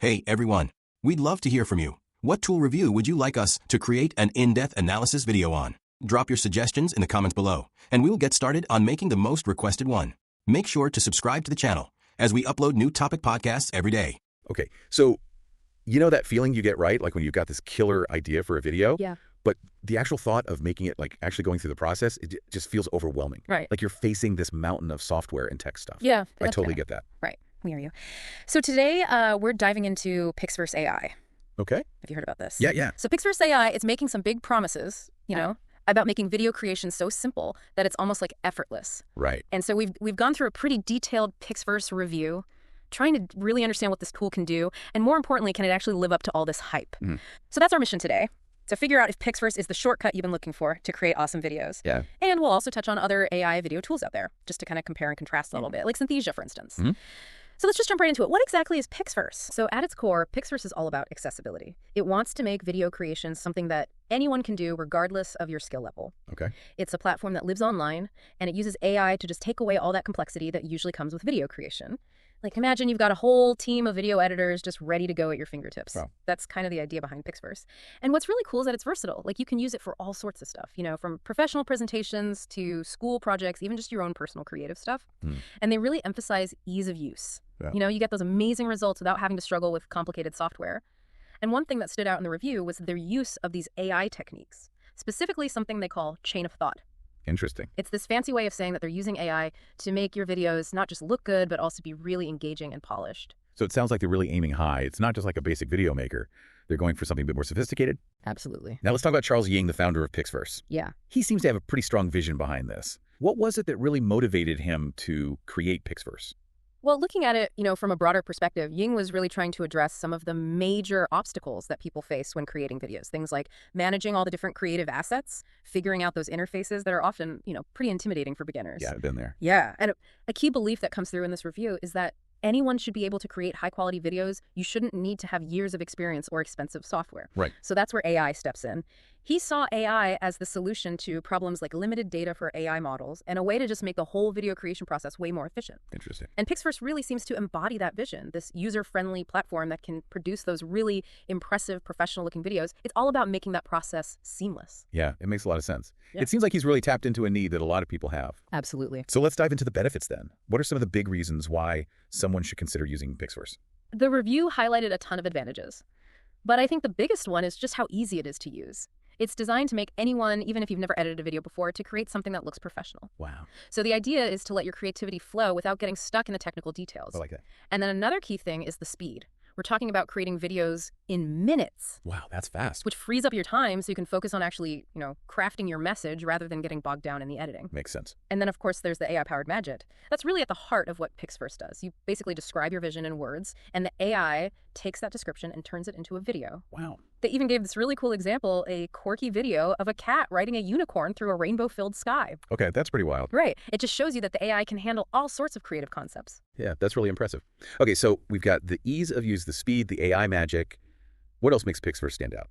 Hey everyone, we'd love to hear from you. What tool review would you like us to create an in-depth analysis video on? Drop your suggestions in the comments below, and we will get started on making the most requested one. Make sure to subscribe to the channel, as we upload new topic podcasts every day. Okay, so you know that feeling you get, right? Like when you've got this killer idea for a video? Yeah. But the actual thought of making it, like actually going through the process, it just feels overwhelming. Right. Like you're facing this mountain of software and tech stuff. Yeah. I totally get that. Right. We hear you. So today we're diving into Pixverse AI. Okay. Have you heard about this? Yeah. So Pixverse AI is making some big promises, you know, about making video creation so simple that it's almost like effortless. Right. And so we've gone through a pretty detailed Pixverse review, trying to really understand what this tool can do, and more importantly, can it actually live up to all this hype? So that's our mission today, to figure out if Pixverse is the shortcut you've been looking for to create awesome videos. Yeah. And we'll also touch on other AI video tools out there, just to kind of compare and contrast a little bit, like Synthesia, for instance. So let's just jump right into it. What exactly is Pixverse? So at its core, Pixverse is all about accessibility. It wants to make video creation something that anyone can do regardless of your skill level. Okay. It's a platform that lives online, and it uses AI to just take away all that complexity that usually comes with video creation. Like imagine you've got a whole team of video editors just ready to go at your fingertips. Wow. That's kind of the idea behind Pixverse. And what's really cool is that it's versatile. Like you can use it for all sorts of stuff, you know, from professional presentations to school projects, even just your own personal creative stuff. And they really emphasize ease of use. Yeah. You know, you get those amazing results without having to struggle with complicated software. And one thing that stood out in the review was their use of these AI techniques, specifically something they call chain of thought. Interesting. It's this fancy way of saying that they're using AI to make your videos not just look good, but also be really engaging and polished. So it sounds like they're really aiming high. It's not just like a basic video maker. They're going for something a bit more sophisticated. Absolutely. Now let's talk about Charles Ying, the founder of Pixverse. Yeah. He seems to have a pretty strong vision behind this. What was it that really motivated him to create Pixverse? Well, looking at it, you know, from a broader perspective, Ying was really trying to address some of the major obstacles that people face when creating videos. Things like managing all the different creative assets, figuring out those interfaces that are often, you know, pretty intimidating for beginners. Yeah, I've been there. Yeah. And a key belief that comes through in this review is that anyone should be able to create high-quality videos. You shouldn't need to have years of experience or expensive software. Right. So that's where AI steps in. He saw AI as the solution to problems like limited data for AI models and a way to just make the whole video creation process way more efficient. Interesting. And Pixverse really seems to embody that vision, this user-friendly platform that can produce those really impressive, professional-looking videos. It's all about making that process seamless. Yeah, it makes a lot of sense. Yeah. It seems like he's really tapped into a need that a lot of people have. Absolutely. So let's dive into the benefits then. What are some of the big reasons why someone should consider using Pixverse? The review highlighted a ton of advantages, but I think the biggest one is just how easy it is to use. It's designed to make anyone, even if you've never edited a video before, to create something that looks professional. Wow. So the idea is to let your creativity flow without getting stuck in the technical details. I like that. And then another key thing is the speed. We're talking about creating videos in minutes, Wow, that's fast. which frees up your time so you can focus on actually, you know, crafting your message rather than getting bogged down in the editing. Makes sense. And then, of course, there's the AI-powered magic. That's really at the heart of what Pixverse does. You basically describe your vision in words, and the AI takes that description and turns it into a video. Wow. They even gave this really cool example, a quirky video of a cat riding a unicorn through a rainbow-filled sky. Okay, that's pretty wild. Right. It just shows you that the AI can handle all sorts of creative concepts. Yeah, that's really impressive. Okay, so we've got the ease of use, the speed, the AI magic. What else makes Pixverse stand out?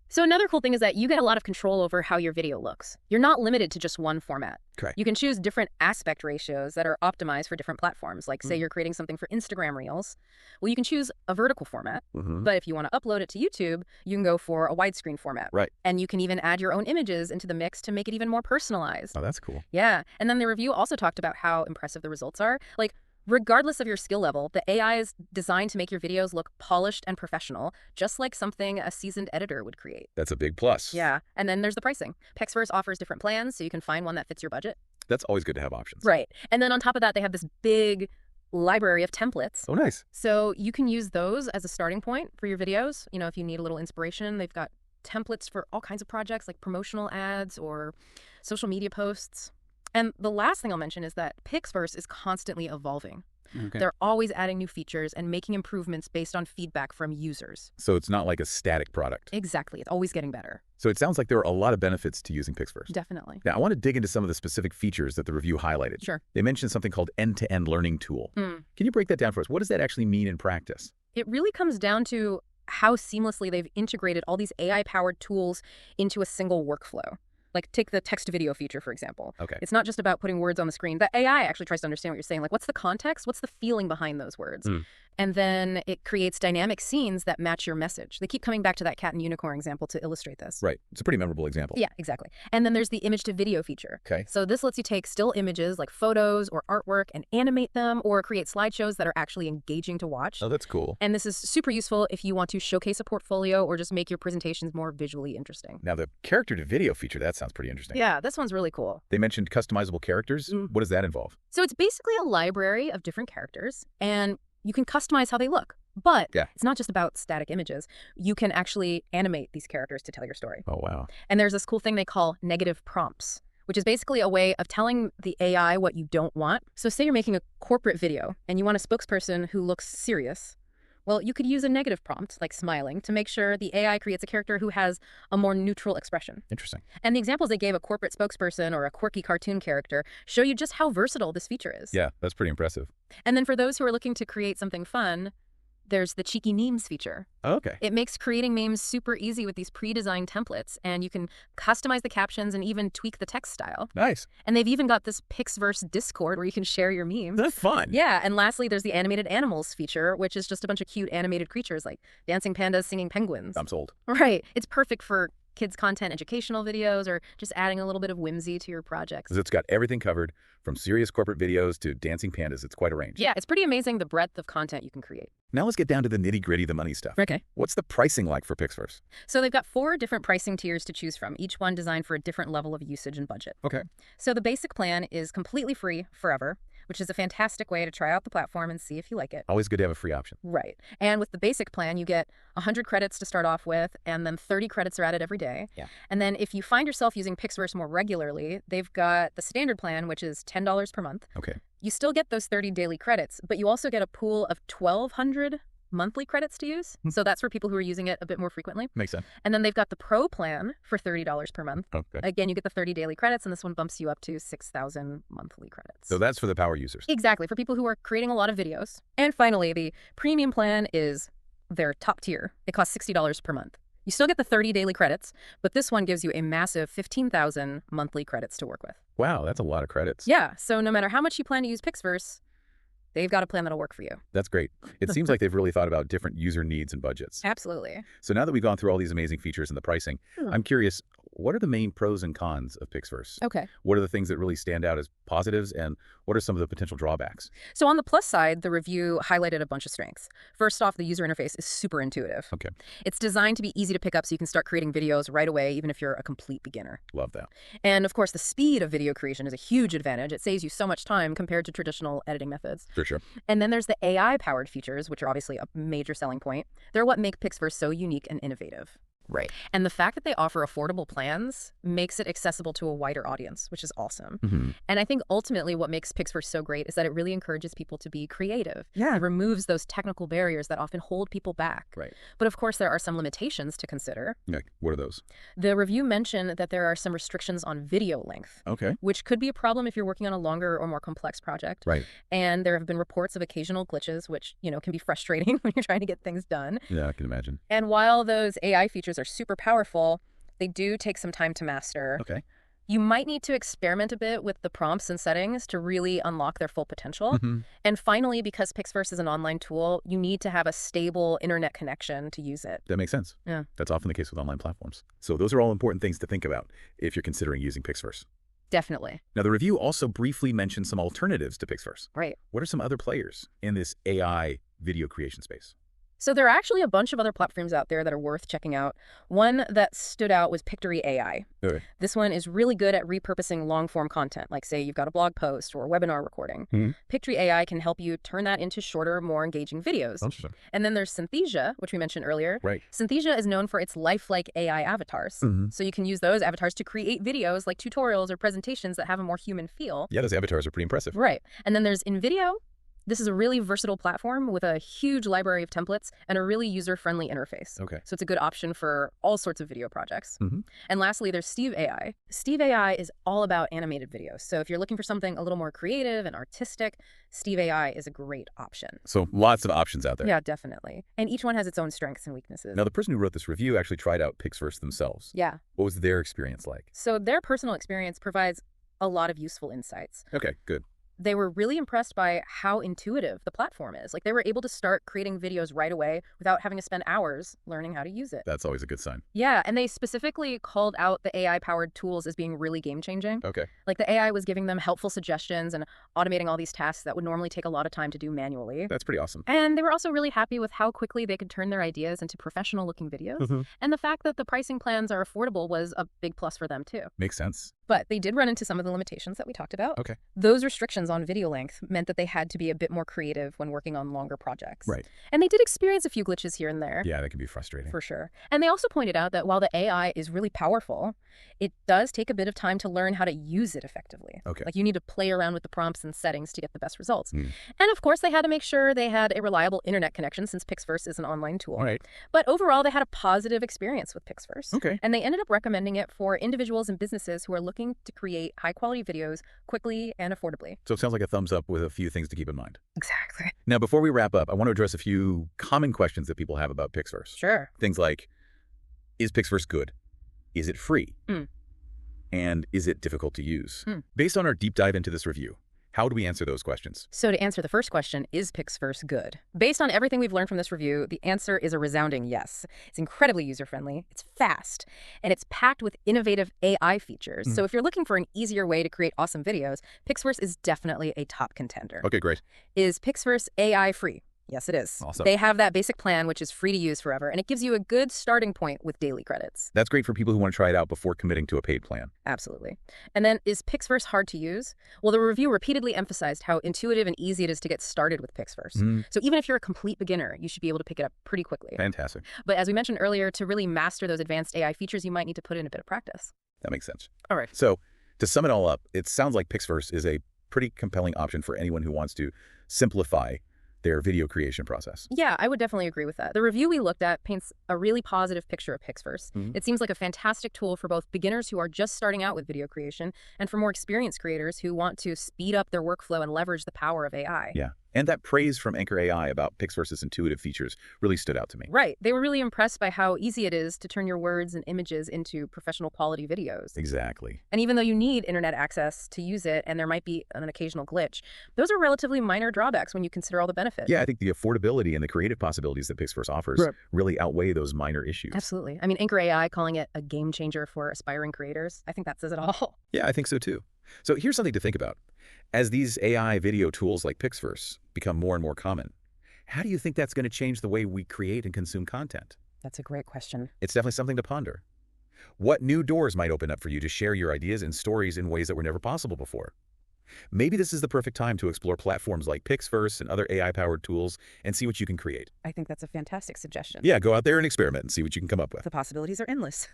So another cool thing is that you get a lot of control over how your video looks. You're not limited to just one format. Correct. You can choose different aspect ratios that are optimized for different platforms. Like say you're creating something for Instagram Reels. Well, you can choose a vertical format, but if you want to upload it to YouTube, you can go for a widescreen format. Right. And you can even add your own images into the mix to make it even more personalized. Oh, that's cool. Yeah. And then the review also talked about how impressive the results are. Like, regardless of your skill level, the AI is designed to make your videos look polished and professional, just like something a seasoned editor would create. That's a big plus. Yeah. And then there's the pricing. Pixverse offers different plans, so you can find one that fits your budget. That's always good to have options. Right. And then on top of that, they have this big library of templates. Oh, nice. So you can use those as a starting point for your videos. You know, if you need a little inspiration, they've got templates for all kinds of projects like promotional ads or social media posts. And the last thing I'll mention is that Pixverse is constantly evolving. Okay. They're always adding new features and making improvements based on feedback from users. So it's not like a static product. Exactly. It's always getting better. So it sounds like there are a lot of benefits to using Pixverse. Definitely. Now, I want to dig into some of the specific features that the review highlighted. Sure. They mentioned something called end-to-end learning tool. Can you break that down for us? What does that actually mean in practice? It really comes down to how seamlessly they've integrated all these AI-powered tools into a single workflow. Like take the text-to-video feature, for example. Okay. It's not just about putting words on the screen. The AI actually tries to understand what you're saying. Like, what's the context? What's the feeling behind those words? And then it creates dynamic scenes that match your message. They keep coming back to that cat and unicorn example to illustrate this. Right. It's a pretty memorable example. Yeah, exactly. And then there's the image-to-video feature. Okay. So this lets you take still images like photos or artwork and animate them or create slideshows that are actually engaging to watch. Oh, that's cool. And this is super useful if you want to showcase a portfolio or just make your presentations more visually interesting. Now, the character-to-video feature, that sounds pretty interesting. Yeah, this one's really cool. They mentioned customizable characters. What does that involve? So it's basically a library of different characters, and you can customize how they look. But it's not just about static images. You can actually animate these characters to tell your story. Oh, wow. And there's this cool thing they call negative prompts, which is basically a way of telling the AI what you don't want. So say you're making a corporate video and you want a spokesperson who looks serious. Well, you could use a negative prompt, like smiling, to make sure the AI creates a character who has a more neutral expression. Interesting. And the examples they gave, a corporate spokesperson or a quirky cartoon character, show you just how versatile this feature is. Yeah, that's pretty impressive. And then for those who are looking to create something fun, there's the cheeky memes feature. Oh, okay. It makes creating memes super easy with these pre-designed templates, and you can customize the captions and even tweak the text style. Nice. And they've even got this Pixverse Discord where you can share your memes. That's fun. Yeah, and lastly, there's the animated animals feature, which is just a bunch of cute animated creatures like dancing pandas singing penguins. I'm sold. Right. It's perfect for kids' content, educational videos, or just adding a little bit of whimsy to your projects. It's got everything covered, from serious corporate videos to dancing pandas. It's quite a range. Yeah, it's pretty amazing the breadth of content you can create. Now let's get down to the nitty-gritty, the money stuff. Okay. What's the pricing like for Pixverse? So they've got 4 different pricing tiers to choose from, each one designed for a different level of usage and budget. Okay. So the basic plan is completely free forever, which is a fantastic way to try out the platform and see if you like it. Always good to have a free option. Right. And with the basic plan, you get 100 credits to start off with, and then 30 credits are added every day. Yeah. And then if you find yourself using Pixverse more regularly, they've got the standard plan, which is $10 per month. Okay. You still get those 30 daily credits, but you also get a pool of 1,200 monthly credits to use. So that's for people who are using it a bit more frequently. Makes sense. And then they've got the Pro plan for $30 per month. Okay. Again, you get the 30 daily credits, and this one bumps you up to 6,000 monthly credits. So that's for the power users. Exactly, for people who are creating a lot of videos. And finally, the premium plan is their top tier. It costs $60 per month. You still get the 30 daily credits, but this one gives you a massive 15,000 monthly credits to work with. Wow, that's a lot of credits. Yeah, so no matter how much you plan to use Pixverse, they've got a plan that'll work for you. That's great. It seems like they've really thought about different user needs and budgets. Absolutely. So now that we've gone through all these amazing features and the pricing, I'm curious, what are the main pros and cons of Pixverse? Okay. What are the things that really stand out as positives, and what are some of the potential drawbacks? So on the plus side, the review highlighted a bunch of strengths. First off, the user interface is super intuitive. Okay. It's designed to be easy to pick up so you can start creating videos right away, even if you're a complete beginner. Love that. And of course, the speed of video creation is a huge advantage. It saves you so much time compared to traditional editing methods. For sure. And then there's the AI-powered features, which are obviously a major selling point. They're what make Pixverse so unique and innovative. Right. And the fact that they offer affordable plans makes it accessible to a wider audience, which is awesome. Mm-hmm. And I think ultimately what makes Pixverse so great is that it really encourages people to be creative. Yeah. It removes those technical barriers that often hold people back. Right. But of course, there are some limitations to consider. Yeah. What are those? The review mentioned that there are some restrictions on video length, Okay. which could be a problem if you're working on a longer or more complex project. Right. And there have been reports of occasional glitches, which, can be frustrating when you're trying to get things done. Yeah, I can imagine. And while those AI features are super powerful, they do take some time to master. Okay. You might need to experiment a bit with the prompts and settings to really unlock their full potential. Mm-hmm. And finally, because Pixverse is an online tool, you need to have a stable internet connection to use it. That makes sense. Yeah. That's often the case with online platforms. So those are all important things to think about if you're considering using Pixverse. Definitely. Now, the review also briefly mentioned some alternatives to Pixverse. Right. What are some other players in this AI video creation space? So there are actually a bunch of other platforms out there that are worth checking out. One that stood out was Pictory AI. Okay. This one is really good at repurposing long-form content, like say you've got a blog post or a webinar recording. Mm-hmm. Pictory AI can help you turn that into shorter, more engaging videos. Interesting. And then there's Synthesia, which we mentioned earlier. Right. Synthesia is known for its lifelike AI avatars. Mm-hmm. So you can use those avatars to create videos like tutorials or presentations that have a more human feel. Yeah, those avatars are pretty impressive. Right. And then there's InVideo This is a really versatile platform with a huge library of templates and a really user-friendly interface. Okay. So it's a good option for all sorts of video projects. Mm-hmm. And lastly, there's Steve AI. Steve AI is all about animated videos. So if you're looking for something a little more creative and artistic, Steve AI is a great option. So lots of options out there. Yeah, definitely. And each one has its own strengths and weaknesses. Now, the person who wrote this review actually tried out Pixverse themselves. Yeah. What was their experience like? So their personal experience provides a lot of useful insights. Okay, good. They were really impressed by how intuitive the platform is. Like, they were able to start creating videos right away without having to spend hours learning how to use it. That's always a good sign. Yeah, and they specifically called out the AI-powered tools as being really game-changing. Okay. Like, the AI was giving them helpful suggestions and automating all these tasks that would normally take a lot of time to do manually. That's pretty awesome. And they were also really happy with how quickly they could turn their ideas into professional-looking videos. Mm-hmm. And the fact that the pricing plans are affordable was a big plus for them, too. Makes sense. But they did run into some of the limitations that we talked about. Okay. Those restrictions on video length meant that they had to be a bit more creative when working on longer projects. Right. And they did experience a few glitches here and there. Yeah, that can be frustrating. For sure. And they also pointed out that while the AI is really powerful, it does take a bit of time to learn how to use it effectively. Okay. Like, you need to play around with the prompts and settings to get the best results. Mm. And of course, they had to make sure they had a reliable internet connection since Pixverse is an online tool. All right. But overall, they had a positive experience with Pixverse. Okay. And they ended up recommending it for individuals and businesses who are looking to create high-quality videos quickly and affordably. So it sounds like a thumbs up with a few things to keep in mind. Exactly. Now, before we wrap up, I want to address a few common questions that people have about Pixverse. Sure. Things like, is Pixverse good? Is it free? Mm. And is it difficult to use? Mm. Based on our deep dive into this review, how do we answer those questions? So to answer the first question, is Pixverse good? Based on everything we've learned from this review, the answer is a resounding yes. It's incredibly user-friendly, it's fast, and it's packed with innovative AI features. So if you're looking for an easier way to create awesome videos, Pixverse is definitely a top contender. Okay, great. Is Pixverse AI free? Yes, it is. Awesome. They have that basic plan, which is free to use forever, and it gives you a good starting point with daily credits. That's great for people who want to try it out before committing to a paid plan. Absolutely. And then, is Pixverse hard to use? Well, the review repeatedly emphasized how intuitive and easy it is to get started with Pixverse. So even if you're a complete beginner, you should be able to pick it up pretty quickly. Fantastic. But as we mentioned earlier, to really master those advanced AI features, you might need to put in a bit of practice. That makes sense. All right. So to sum it all up, it sounds like Pixverse is a pretty compelling option for anyone who wants to simplify their video creation process. Yeah, I would definitely agree with that. The review we looked at paints a really positive picture of Pixverse. It seems like a fantastic tool for both beginners who are just starting out with video creation and for more experienced creators who want to speed up their workflow and leverage the power of AI. Yeah. And that praise from Anchor AI about Pixverse's intuitive features really stood out to me. Right. They were really impressed by how easy it is to turn your words and images into professional quality videos. Exactly. And even though you need internet access to use it and there might be an occasional glitch, those are relatively minor drawbacks when you consider all the benefits. Yeah, I think the affordability and the creative possibilities that Pixverse offers really outweigh those minor issues. Absolutely. I mean, Anchor AI calling it a game changer for aspiring creators, I think that says it all. Yeah, I think so too. So here's something to think about. As these AI video tools like Pixverse become more and more common, how do you think that's going to change the way we create and consume content? That's a great question. It's definitely something to ponder. What new doors might open up for you to share your ideas and stories in ways that were never possible before? Maybe this is the perfect time to explore platforms like Pixverse and other AI-powered tools and see what you can create. I think that's a fantastic suggestion. Yeah, go out there and experiment and see what you can come up with. The possibilities are endless.